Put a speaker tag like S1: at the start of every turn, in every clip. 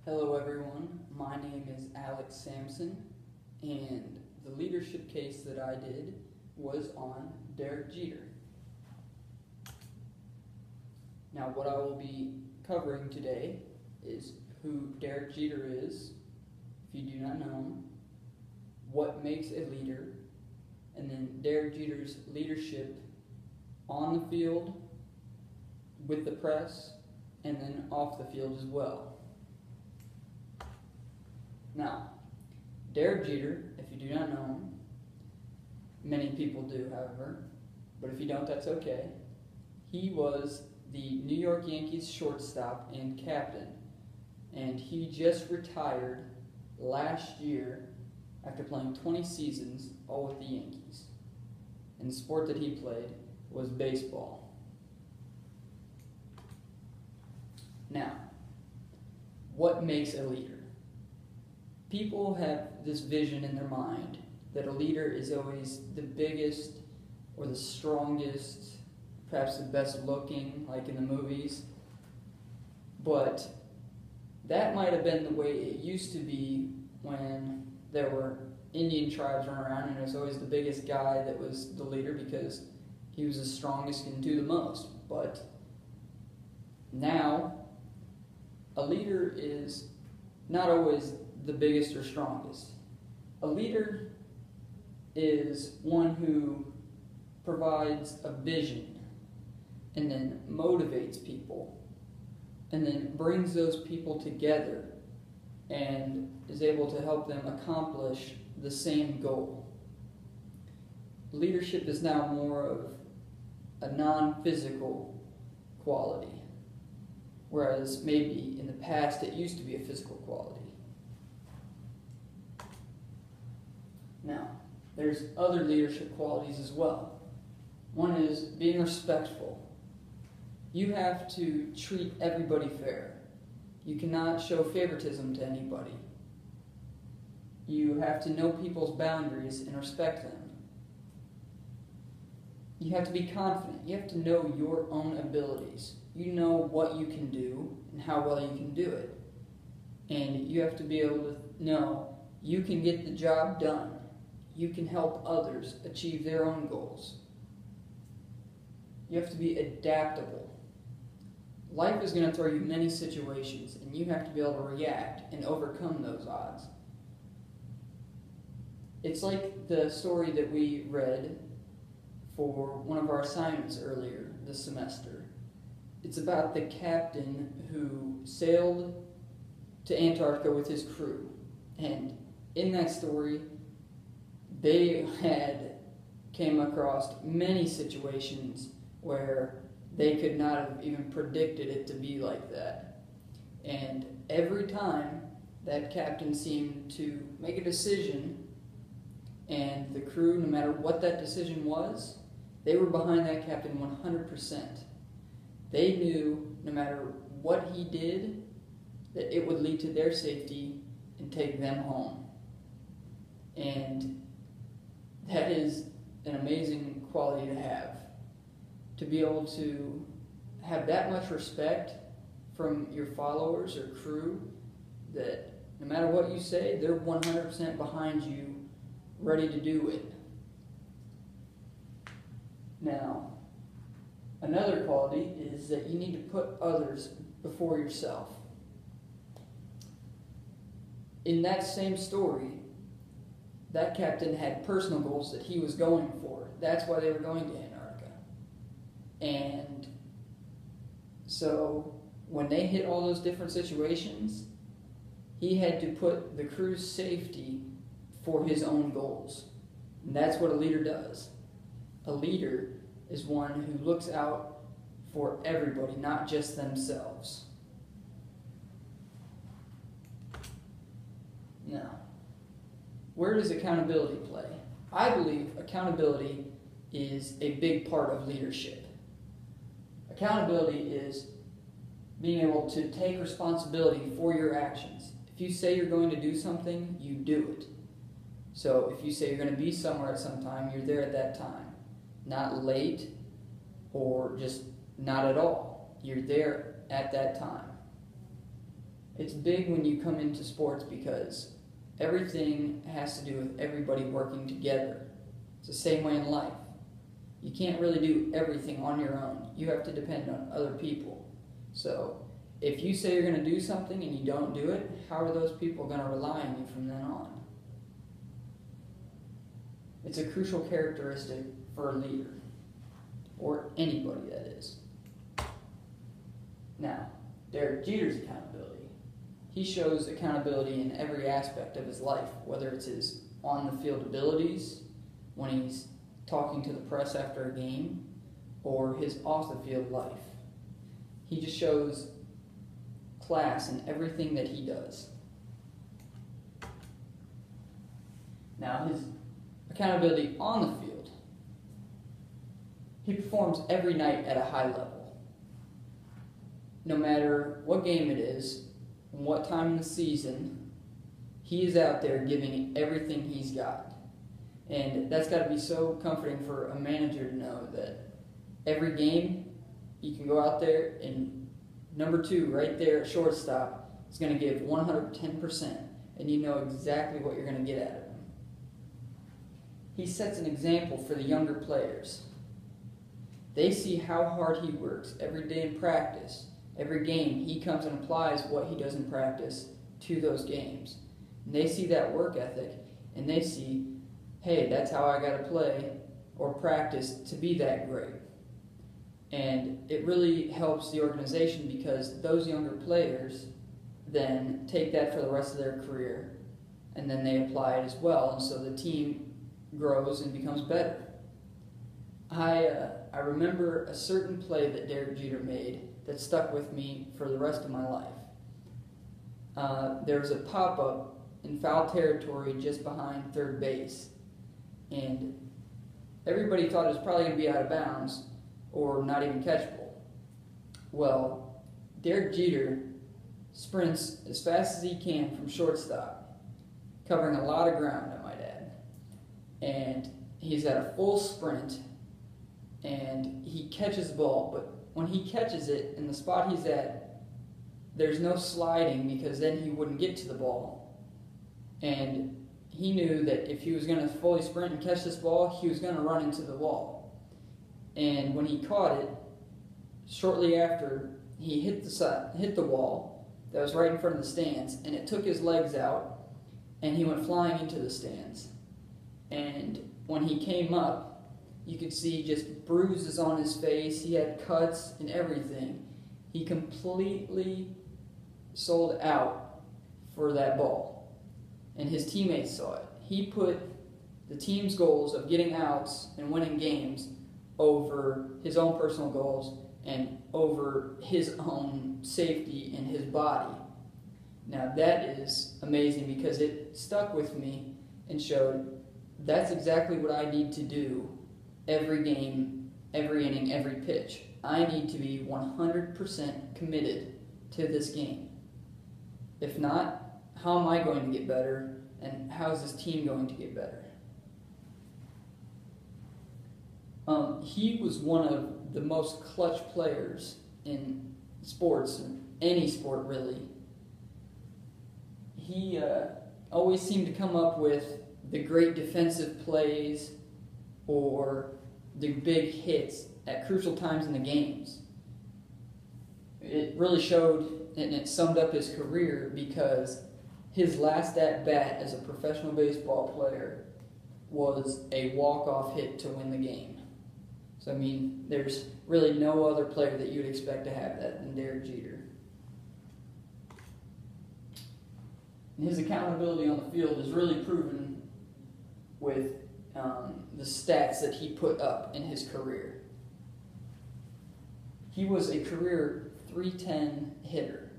S1: Hello everyone, my name is Alex Sampson, and the leadership case that I did was on Derek Jeter. Now what I will be covering today is who Derek Jeter is, if you do not know him, what makes a leader, and then Derek Jeter's leadership on the field, with the press, and then off the field as well. Now, Derek Jeter, if you do not know him, many people do, however, but if you don't, that's okay. He was the New York Yankees shortstop and captain, and he just retired last year after playing 20 seasons, all with the Yankees. And the sport that he played was baseball. Now, what makes a leader? People have this vision in their mind that a leader is always the biggest or the strongest, perhaps the best looking, like in the movies. But that might have been the way it used to be when there were Indian tribes running around, and it was always the biggest guy that was the leader because he was the strongest and do the most. But now, a leader is not always the biggest or strongest. A leader is one who provides a vision and then motivates people and then brings those people together and is able to help them accomplish the same goal. Leadership is now more of a non-physical quality, whereas maybe in the past it used to be a physical quality. Now, there's other leadership qualities as well. One is being respectful. You have to treat everybody fair. You cannot show favoritism to anybody. You have to know people's boundaries and respect them. You have to be confident. You have to know your own abilities. You know what you can do and how well you can do it. And you have to be able to know you can get the job done. You can help others achieve their own goals. You have to be adaptable. Life is going to throw you many situations, and you have to be able to react and overcome those odds. It's like the story that we read for one of our assignments earlier this semester. It's about the captain who sailed to Antarctica with his crew. And in that story, they came across many situations where they could not have even predicted it to be like that. And every time that captain seemed to make a decision, and the crew, no matter what that decision was, they were behind that captain 100%. They knew no matter what he did, that it would lead to their safety and take them home. And that is an amazing quality to have. To be able to have that much respect from your followers or crew that no matter what you say, they're 100% behind you, ready to do it. Now, another quality is that you need to put others before yourself. In that same story, that captain had personal goals that he was going for. That's why they were going to Antarctica. And so when they hit all those different situations, he had to put the crew's safety for his own goals. And that's what a leader does. A leader is one who looks out for everybody, not just themselves. Now, where does accountability play? I believe accountability is a big part of leadership. Accountability is being able to take responsibility for your actions. If you say you're going to do something, you do it. So if you say you're going to be somewhere at some time, you're there at that time. Not late or just not at all. You're there at that time. It's big when you come into sports because everything has to do with everybody working together. It's the same way in life. You can't really do everything on your own. You have to depend on other people. So if you say you're going to do something and you don't do it, how are those people going to rely on you from then on? It's a crucial characteristic for a leader, or anybody that is. Now, Derek Jeter's accountability. He shows accountability in every aspect of his life, whether it's his on-the-field abilities, when he's talking to the press after a game, or his off-the-field life. He just shows class in everything that he does. Now, his accountability on the field. He performs every night at a high level. No matter what game it is, and what time in the season, he is out there giving everything he's got. And that's got to be so comforting for a manager to know that every game, you can go out there and number 2, right there at shortstop, is going to give 110%, and you know exactly what you're going to get out of him. He sets an example for the younger players. They see how hard he works every day in practice. Every game, he comes and applies what he does in practice to those games. And they see that work ethic, and they see, hey, that's how I got to play or practice to be that great. And it really helps the organization because those younger players then take that for the rest of their career, and then they apply it as well, and so the team grows and becomes better. I remember a certain play that Derek Jeter made that stuck with me for the rest of my life. There was a pop-up in foul territory just behind third base, and everybody thought it was probably going to be out of bounds or not even catchable. Well, Derek Jeter sprints as fast as he can from shortstop, covering a lot of ground, I might add. And he's at a full sprint, and he catches the ball, but when he catches it in the spot he's at, there's no sliding because then he wouldn't get to the ball. And he knew that if he was going to fully sprint and catch this ball, he was going to run into the wall. And when he caught it, shortly after, he hit the wall that was right in front of the stands, and it took his legs out, and he went flying into the stands. And when he came up, you could see just bruises on his face. He had cuts and everything. He completely sold out for that ball. And his teammates saw it. He put the team's goals of getting outs and winning games over his own personal goals and over his own safety and his body. Now that is amazing because it stuck with me and showed that's exactly what I need to do every game, every inning, every pitch. I need to be 100% committed to this game. If not, how am I going to get better, and how is this team going to get better? He was one of the most clutch players in sports, any sport really. He always seemed to come up with the great defensive plays or the big hits at crucial times in the games. It really showed, and it summed up his career because his last at-bat as a professional baseball player was a walk-off hit to win the game. So, I mean, there's really no other player that you'd expect to have that than Derek Jeter. And his accountability on the field is really proven with the stats that he put up in his career. He was a career .310 hitter,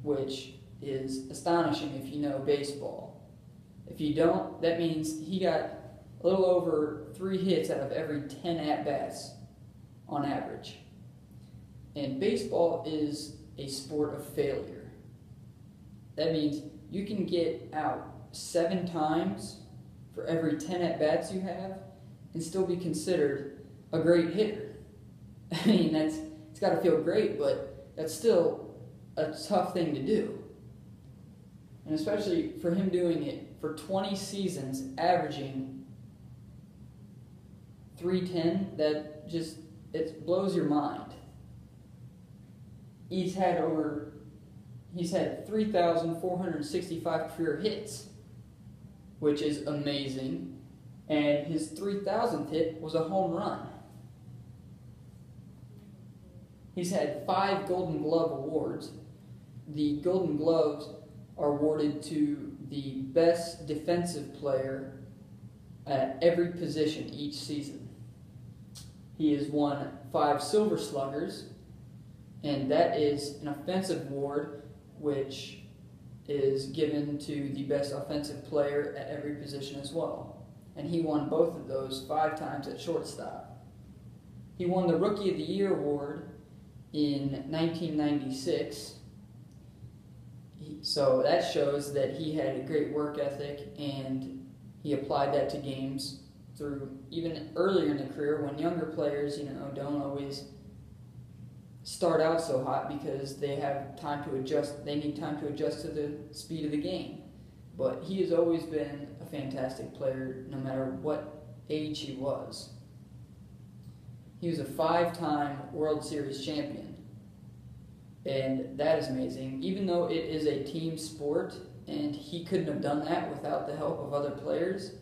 S1: which is astonishing if you know baseball. If you don't, that means he got a little over 3 hits out of every 10 at-bats on average. And baseball is a sport of failure. That means you can get out 7 times for every 10 at-bats you have and still be considered a great hitter. I mean, it's got to feel great, but that's still a tough thing to do. And especially for him doing it for 20 seasons, averaging 310, that just, it blows your mind. He's had 3,465 career hits, which is amazing. And his 3,000th hit was a home run. He's had 5 Golden Glove awards. The Golden Gloves are awarded to the best defensive player at every position each season. He has won 5 Silver Sluggers, and that is an offensive award which is given to the best offensive player at every position as well. And he won both of those 5 times at shortstop. He won the Rookie of the Year award in 1996. So that shows that he had a great work ethic, and he applied that to games through even earlier in the career when younger players, don't always start out so hot because they have time to adjust. They need time to adjust to the speed of the game. But he has always been a fantastic player no matter what age he was. He was a 5-time World Series champion. And that is amazing. Even though it is a team sport and he couldn't have done that without the help of other players,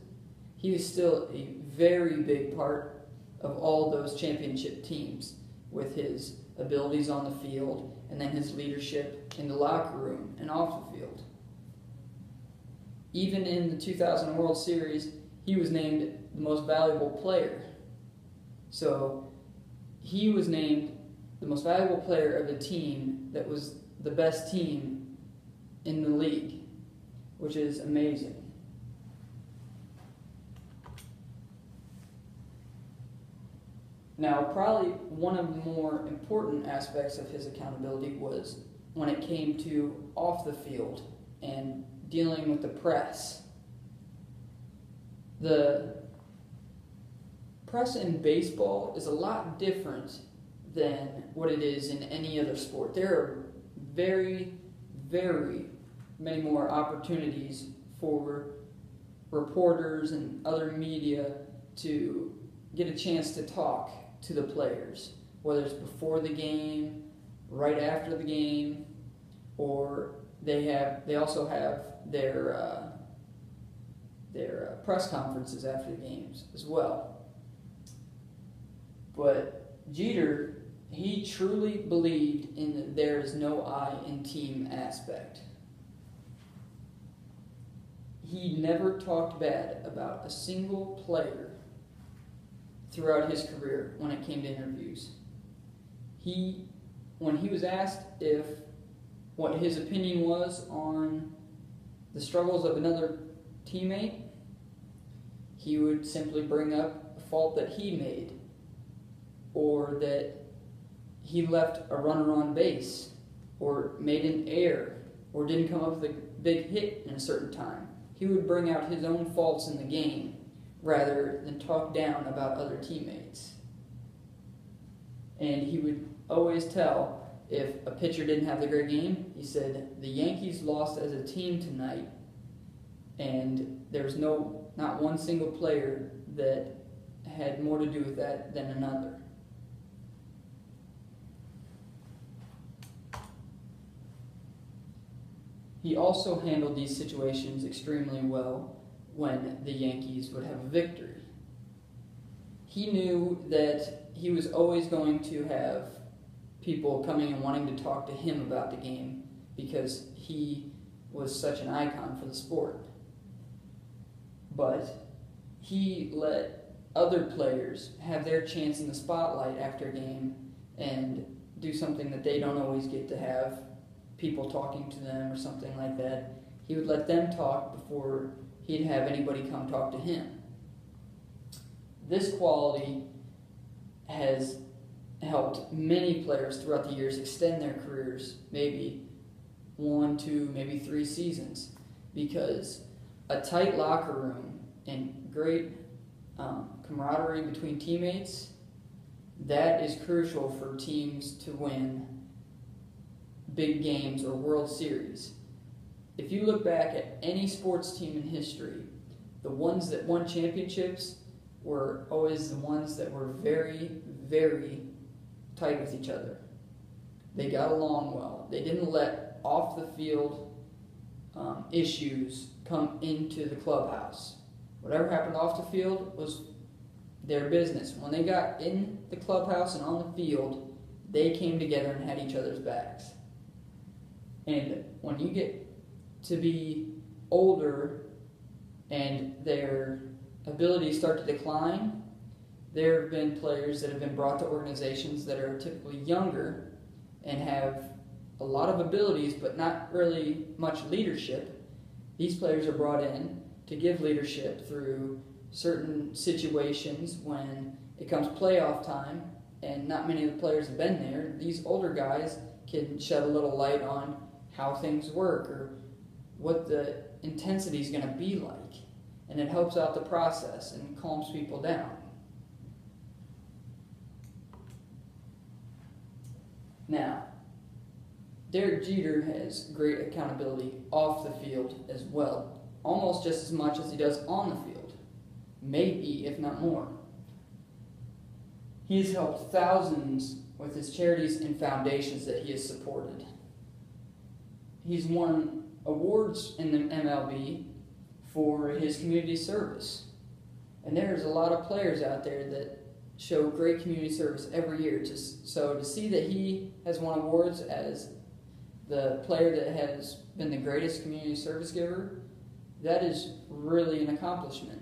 S1: he was still a very big part of all those championship teams with his abilities on the field and then his leadership in the locker room and off the field. Even in the 2000 World Series, he was named the most valuable player. So he was named the most valuable player of a team that was the best team in the league, which is amazing. Now, probably one of the more important aspects of his accountability was when it came to off the field and dealing with the press. The press in baseball is a lot different than what it is in any other sport. There are very, very many more opportunities for reporters and other media to get a chance to talk to the players, whether it's before the game, right after the game, or they also have their press conferences after the games as well. But Jeter, he truly believed in the there is no I in team aspect. He never talked bad about a single player throughout his career when it came to interviews. When he was asked what his opinion was on the struggles of another teammate, he would simply bring up a fault that he made, or that he left a runner on base, or made an error, or didn't come up with a big hit in a certain time. He would bring out his own faults in the game rather than talk down about other teammates. And he would always tell if a pitcher didn't have the great game, he said, the Yankees lost as a team tonight, and there's not one single player that had more to do with that than another. He also handled these situations extremely well when the Yankees would have a victory. He knew that he was always going to have people coming and wanting to talk to him about the game because he was such an icon for the sport. But he let other players have their chance in the spotlight after a game and do something that they don't always get to have, people talking to them or something like that. He would let them talk before he'd have anybody come talk to him. This quality has helped many players throughout the years extend their careers, maybe 1, 2, maybe 3 seasons, because a tight locker room and great camaraderie between teammates, that is crucial for teams to win big games or World Series. if you look back at any sports team in history, the ones that won championships were always the ones that were very, very tight with each other. They got along well. They didn't let off the field issues come into the clubhouse. Whatever happened off the field was their business. When they got in the clubhouse and on the field, they came together and had each other's backs. And when you get to be older and their abilities start to decline, there have been players that have been brought to organizations that are typically younger and have a lot of abilities but not really much leadership. These players are brought in to give leadership through certain situations when it comes playoff time and not many of the players have been there. These older guys can shed a little light on how things work or what the intensity is going to be like, and it helps out the process and calms people down. Now, Derek Jeter has great accountability off the field as well, almost just as much as he does on the field, maybe if not more. He has helped thousands with his charities and foundations that he has supported. He's won awards in the MLB for his community service. And there's a lot of players out there that show great community service every year. So to see that he has won awards as the player that has been the greatest community service giver, that is really an accomplishment.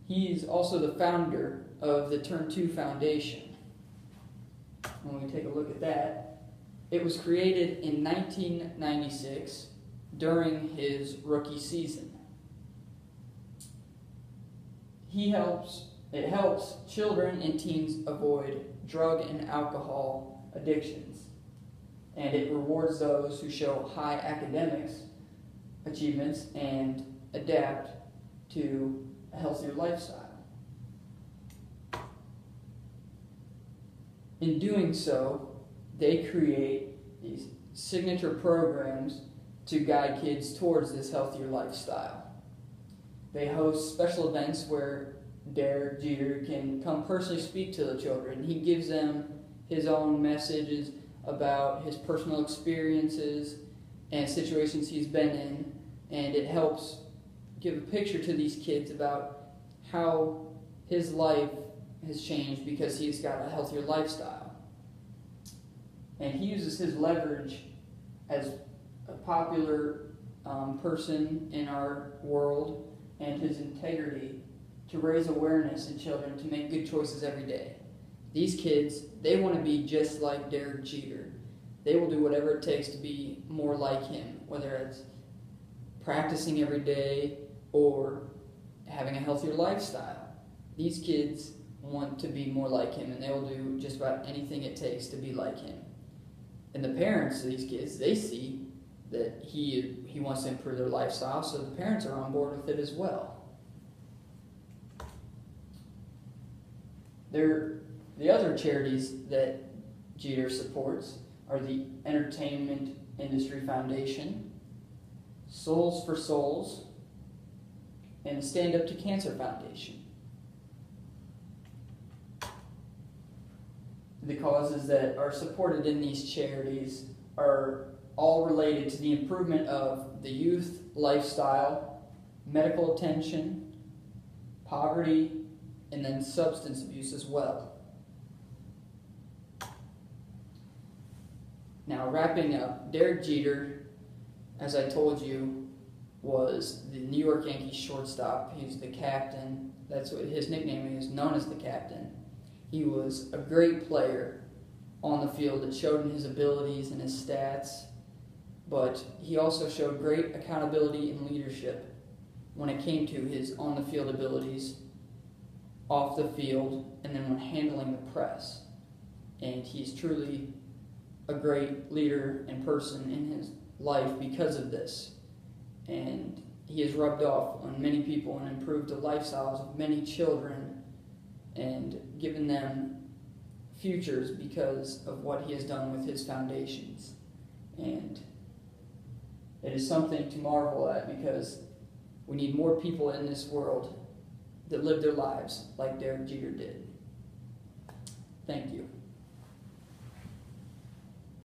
S1: He's also the founder of the Turn 2 Foundation. When we take a look at that, it was created in 1996 during his rookie season. It helps children and teens avoid drug and alcohol addictions, and it rewards those who show high academics achievements and adapt to a healthier lifestyle. In doing so, they create these signature programs to guide kids towards this healthier lifestyle. They host special events where Derek Jeter can come personally speak to the children. He gives them his own messages about his personal experiences and situations he's been in, and it helps give a picture to these kids about how his life has changed because he's got a healthier lifestyle. And he uses his leverage as a popular person in our world and his integrity to raise awareness in children to make good choices every day. These kids, they want to be just like Derek Jeter. They will do whatever it takes to be more like him, whether it's practicing every day or having a healthier lifestyle. These kids want to be more like him, and they will do just about anything it takes to be like him. And the parents of these kids, they see that he wants to improve their lifestyle, so the parents are on board with it as well. The other charities that Jeter supports are the Entertainment Industry Foundation, Souls for Souls, and the Stand Up to Cancer Foundation. The causes that are supported in these charities are all related to the improvement of the youth lifestyle, medical attention, poverty, and then substance abuse as well. Now, wrapping up, Derek Jeter, as I told you, was the New York Yankees shortstop. He's the captain. That's what his nickname is, known as the captain. He was a great player on the field. It showed in his abilities and his stats, but he also showed great accountability and leadership when it came to his on-the-field abilities, off the field, and then when handling the press. And he's truly a great leader and person in his life because of this. And he has rubbed off on many people and improved the lifestyles of many children and given them futures because of what he has done with his foundations. And It is something to marvel at because we need more people in this world that live their lives like Derek Jeter did. Thank you.